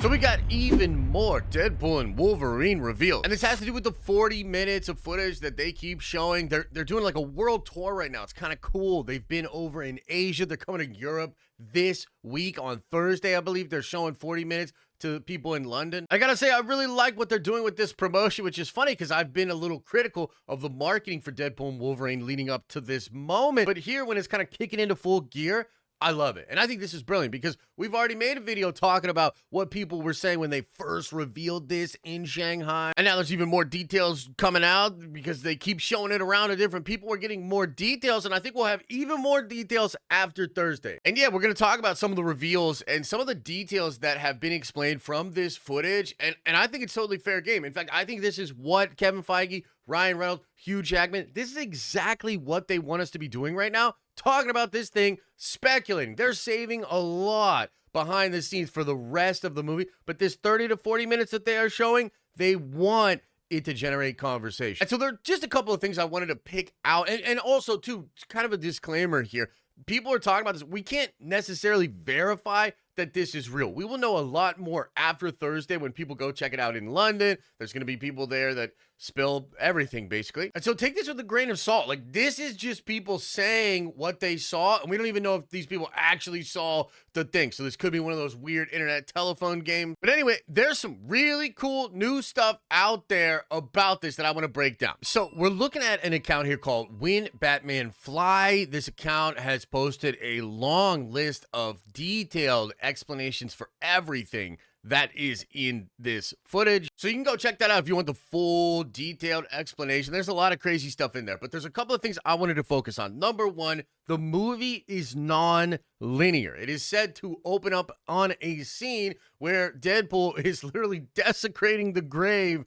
So we got even more Deadpool and Wolverine revealed. And this has to do with the 40 minutes of footage that they keep showing. They're doing like a world tour right now. It's kind of cool. They've been over in Asia. They're coming to Europe this week on Thursday, I believe. They're showing 40 minutes to people in London. I gotta say, I really like what they're doing with this promotion, which is funny because I've been a little critical of the marketing for Deadpool and Wolverine leading up to this moment. But here, when it's kind of kicking into full gear, I love it. And I think this is brilliant because we've already made a video talking about what people were saying when they first revealed this in Shanghai. And now there's even more details coming out because they keep showing it around to different people. We're getting more details, and I think we'll have even more details after Thursday. And yeah, we're going to talk about some of the reveals and some of the details that have been explained from this footage. And I think it's totally fair game. In fact, I think this is what Kevin Feige, Ryan Reynolds, Hugh Jackman, this is exactly what they want us to be doing right now. Talking about this thing, speculating. They're saving a lot behind the scenes for the rest of the movie, but this 30 to 40 minutes that they are showing, they want it to generate conversation. And so there are just a couple of things I wanted to pick out, and also too, kind of a disclaimer here. People are talking about this. We can't necessarily verify that this is real. We will know a lot more after Thursday when people go check it out in London. There's going to be people there that spill everything, basically. And so take this with a grain of salt. Like, this is just people saying what they saw, and we don't even know if these people actually saw the thing. So this could be one of those weird internet telephone games. But anyway, there's some really cool new stuff out there about this that I want to break down. So we're looking at an account here called When Batman Fly. This account has posted a long list of detailed explanations for everything that is in this footage. So you can go check that out if you want the full detailed explanation. There's a lot of crazy stuff in there, but there's a couple of things I wanted to focus on. Number one, the movie is non-linear. It is said to open up on a scene where Deadpool is literally desecrating the grave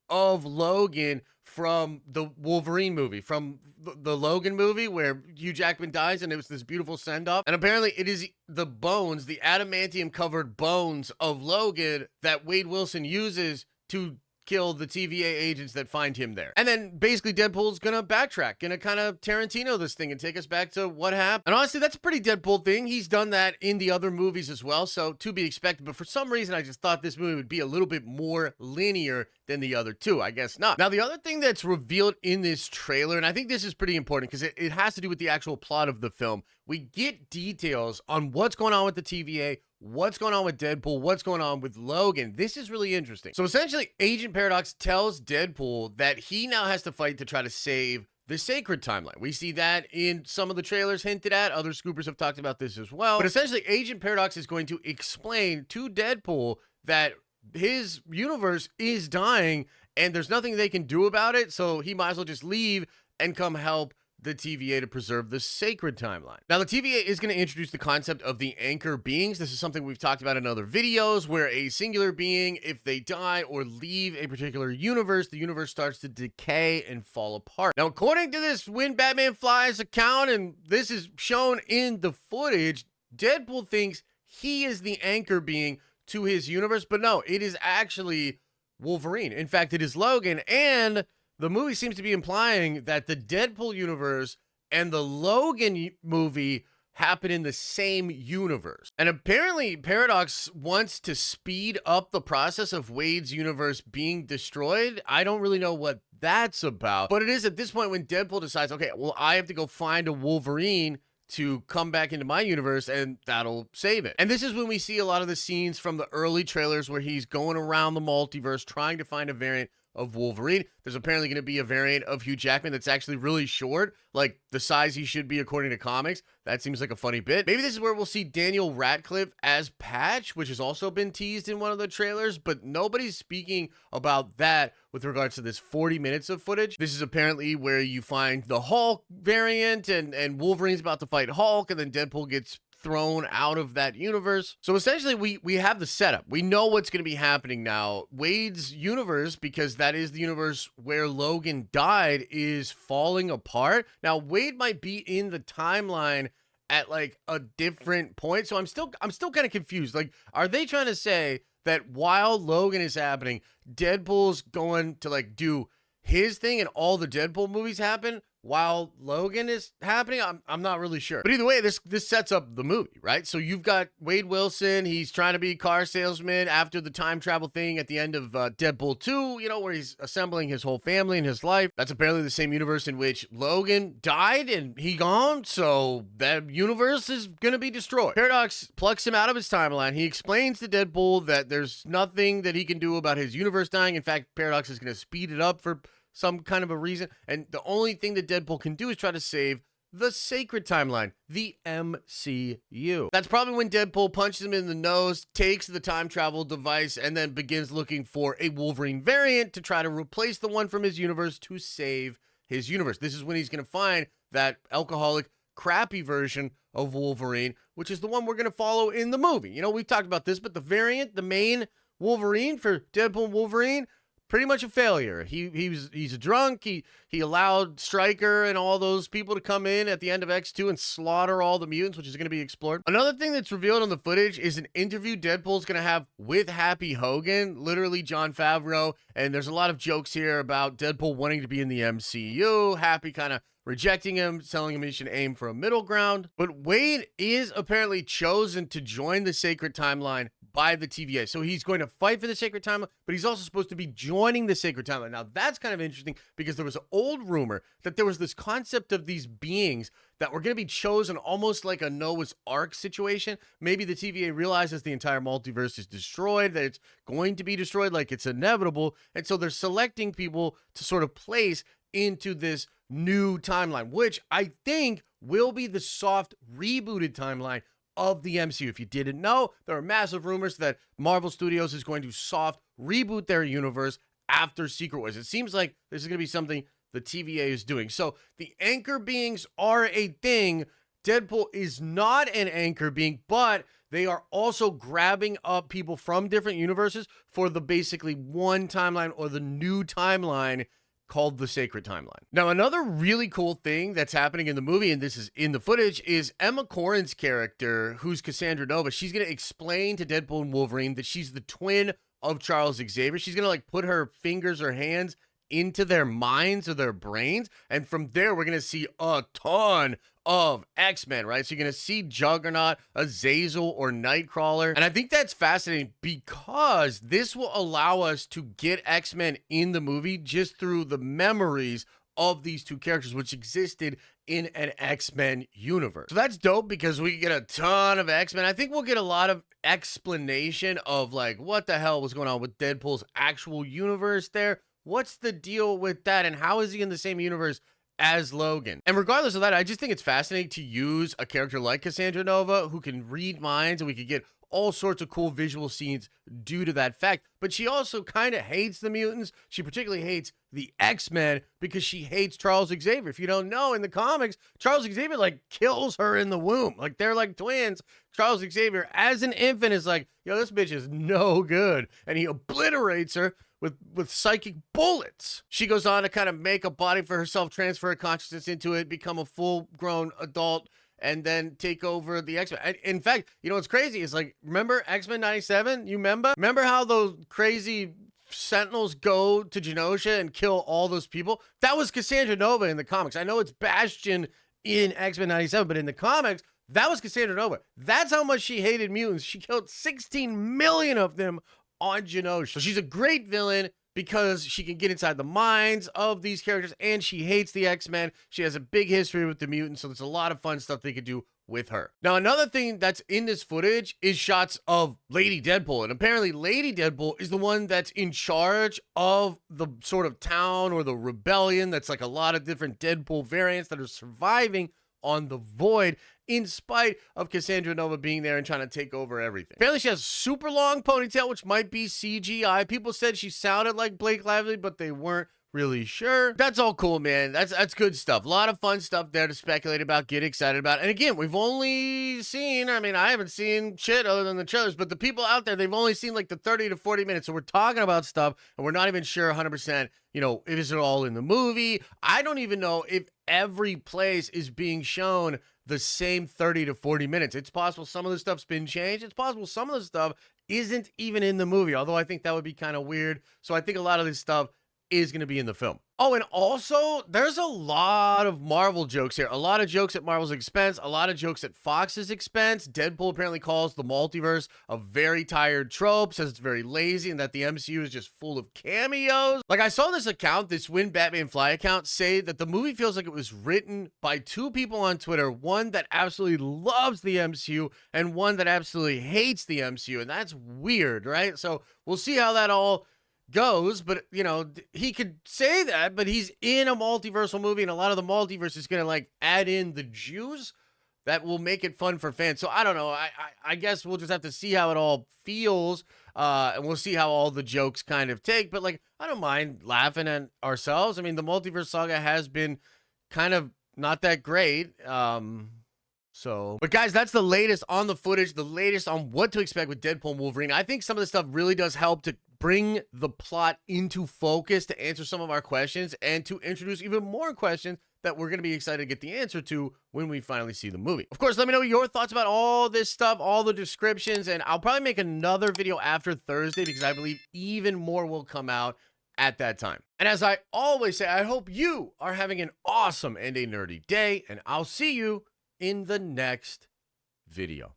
of Logan from the Wolverine movie, from the Logan movie where Hugh Jackman dies and it was this beautiful send-off. And apparently it is the bones, the adamantium covered bones of Logan that Wade Wilson uses to kill the TVA agents that find him there. And then basically Deadpool's gonna backtrack, gonna kind of Tarantino this thing and take us back to what happened. And honestly, that's a pretty Deadpool thing. He's done that in the other movies as well, so to be expected. But for some reason, I just thought this movie would be a little bit more linear than the other two. I guess not. Now, the other thing that's revealed in this trailer, and I think this is pretty important because it has to do with the actual plot of the film, we get details on what's going on with the TVA, what's going on with Deadpool, what's going on with Logan. This is really interesting. So essentially, Agent Paradox tells Deadpool that he now has to fight to try to save the sacred timeline. We see that in some of the trailers hinted at. Other scoopers have talked about this as well. But essentially, Agent Paradox is going to explain to Deadpool that his universe is dying and there's nothing they can do about it, so he might as well just leave and come help the TVA to preserve the sacred timeline. Now, the TVA is going to introduce the concept of the anchor beings. This is something we've talked about in other videos, where a singular being, if they die or leave a particular universe, the universe starts to decay and fall apart. Now, according to this When Batman Flies account, and this is shown in the footage, Deadpool thinks he is the anchor being to his universe, but no, it is actually Wolverine. In fact, it is Logan, and the movie seems to be implying that the Deadpool universe and the Logan movie happen in the same universe. And apparently Paradox wants to speed up the process of Wade's universe being destroyed. I don't really know what that's about, but it is at this point when Deadpool decides, okay, well, I have to go find a Wolverine to come back into my universe, and that'll save it. And this is when we see a lot of the scenes from the early trailers where he's going around the multiverse trying to find a variant of Wolverine. There's apparently going to be a variant of Hugh Jackman that's actually really short, like the size he should be according to comics. That seems like a funny bit. Maybe this is where we'll see Daniel Radcliffe as Patch, which has also been teased in one of the trailers, but nobody's speaking about that with regards to this 40 minutes of footage. This is apparently where you find the Hulk variant, and Wolverine's about to fight Hulk, and then Deadpool gets thrown out of that universe. So essentially we have the setup. We know what's going to be happening now. Wade's universe, because that is the universe where Logan died, is falling apart. Now Wade might be in the timeline at like a different point. So I'm still kind of confused. Like, are they trying to say that while Logan is happening, Deadpool's going to like do his thing and all the Deadpool movies happen? while Logan is happening. I'm not really sure. But either way, this sets up the movie, right? So you've got Wade Wilson. He's trying to be a car salesman after the time travel thing at the end of Deadpool 2, you know, where he's assembling his whole family and his life. That's apparently the same universe in which Logan died and he gone. So that universe is going to be destroyed. Paradox plucks him out of his timeline. He explains to Deadpool that there's nothing that he can do about his universe dying. In fact, Paradox is going to speed it up for some kind of a reason, and the only thing that Deadpool can do is try to save the sacred timeline, the MCU. That's probably when Deadpool punches him in the nose, takes the time travel device, and then begins looking for a Wolverine variant to try to replace the one from his universe to save his universe. This is when he's going to find that alcoholic, crappy version of Wolverine, which is the one we're going to follow in the movie. You know, we've talked about this, but the variant, the main Wolverine for Deadpool and Wolverine, pretty much a failure. He's a drunk. He allowed Stryker and all those people to come in at the end of X2 and slaughter all the mutants, which is going to be explored. Another thing that's revealed on the footage is an interview Deadpool's going to have with Happy Hogan, literally Jon Favreau, and there's a lot of jokes here about Deadpool wanting to be in the MCU, Happy kind of rejecting him, telling him he should aim for a middle ground. But Wade is apparently chosen to join the Sacred Timeline by the TVA. So he's going to fight for the Sacred Timeline, but he's also supposed to be joining the Sacred Timeline. Now, that's kind of interesting because there was an old rumor that there was this concept of these beings that were going to be chosen almost like a Noah's Ark situation. Maybe the TVA realizes the entire multiverse is destroyed, that it's going to be destroyed, like it's inevitable. And so they're selecting people to sort of place into this new timeline, which I think will be the soft rebooted timeline of the MCU. If you didn't know, there are massive rumors that Marvel Studios is going to soft reboot their universe after Secret Wars. It seems like this is going to be something the TVA is doing. So the anchor beings are a thing. Deadpool is not an anchor being, but they are also grabbing up people from different universes for the basically one timeline or the new timeline called the Sacred Timeline. Now, another really cool thing that's happening in the movie, and this is in the footage, is Emma Corrin's character, who's Cassandra Nova. She's going to explain to Deadpool and Wolverine that she's the twin of Charles Xavier. She's going to like put her fingers or hands into their minds or their brains. And from there, we're going to see a ton of X-Men, right? So you're going to see Juggernaut, Azazel, or Nightcrawler. And I think that's fascinating because this will allow us to get X-Men in the movie just through the memories of these two characters, which existed in an X-Men universe. So that's dope because we get a ton of X-Men. I think we'll get a lot of explanation of like what the hell was going on with Deadpool's actual universe there. What's the deal with that? And how is he in the same universe as Logan? And regardless of that, I just think it's fascinating to use a character like Cassandra Nova who can read minds, and we could get all sorts of cool visual scenes due to that fact. But she also kind of hates the mutants. She particularly hates the X-Men because she hates Charles Xavier. If you don't know, in the comics, Charles Xavier like kills her in the womb. Like they're like twins. Charles Xavier as an infant is like, yo, this bitch is no good. And he obliterates her with psychic bullets. She goes on to kind of make a body for herself, transfer her consciousness into it, become a full-grown adult, and then take over the X-Men. In fact, you know what's crazy is like, remember X-Men 97? You remember? Remember how those crazy Sentinels go to Genosha and kill all those people? That was Cassandra Nova in the comics. I know it's Bastion in X-Men 97, but in the comics, that was Cassandra Nova. That's how much she hated mutants. She killed 16 million of them on Genosha. So she's a great villain because she can get inside the minds of these characters, and she hates the X-Men. She has a big history with the mutants, so there's a lot of fun stuff they could do with her. Now, another thing that's in this footage is shots of Lady Deadpool, and apparently Lady Deadpool is the one that's in charge of the sort of town or the rebellion that's like a lot of different Deadpool variants that are surviving on the Void, in spite of Cassandra Nova being there and trying to take over everything. Apparently she has a super long ponytail, which might be CGI. People said she sounded like Blake Lively, but they weren't really sure. That's all cool, man. That's good stuff. A lot of fun stuff there to speculate about, get excited about. And again, we've only seen, I mean, I haven't seen shit other than the trailers, but the people out there, they've only seen like the 30 to 40 minutes. So we're talking about stuff and we're not even sure 100%, you know, if it's all in the movie. I don't even know if every place is being shown the same 30 to 40 minutes. It's possible some of the stuff's been changed. It's possible some of the stuff isn't even in the movie, although I think that would be kind of weird. So I think a lot of this stuff is going to be in the film. Oh, and also, there's a lot of Marvel jokes here. A lot of jokes at Marvel's expense, a lot of jokes at Fox's expense. Deadpool apparently calls the multiverse a very tired trope, says it's very lazy, and that the MCU is just full of cameos. Like, I saw this account, this When Batman Fly account, say that the movie feels like it was written by two people on Twitter, one that absolutely loves the MCU and one that absolutely hates the MCU, and that's weird, right? So we'll see how that all goes, but you know, he could say that, but he's in a multiversal movie, and a lot of the multiverse is gonna like add in the Jews that will make it fun for fans. So I don't know. I guess we'll just have to see how it all feels, and we'll see how all the jokes kind of take. But like, I don't mind laughing at ourselves. I mean, the multiverse saga has been kind of not that great. But guys, that's the latest on the footage, the latest on what to expect with Deadpool and Wolverine. I think some of this stuff really does help to bring the plot into focus, to answer some of our questions, and to introduce even more questions that we're going to be excited to get the answer to when we finally see the movie. Of course, let me know your thoughts about all this stuff, all the descriptions, and I'll probably make another video after Thursday because I believe even more will come out at that time. And as I always say, I hope you are having an awesome and a nerdy day, and I'll see you in the next video.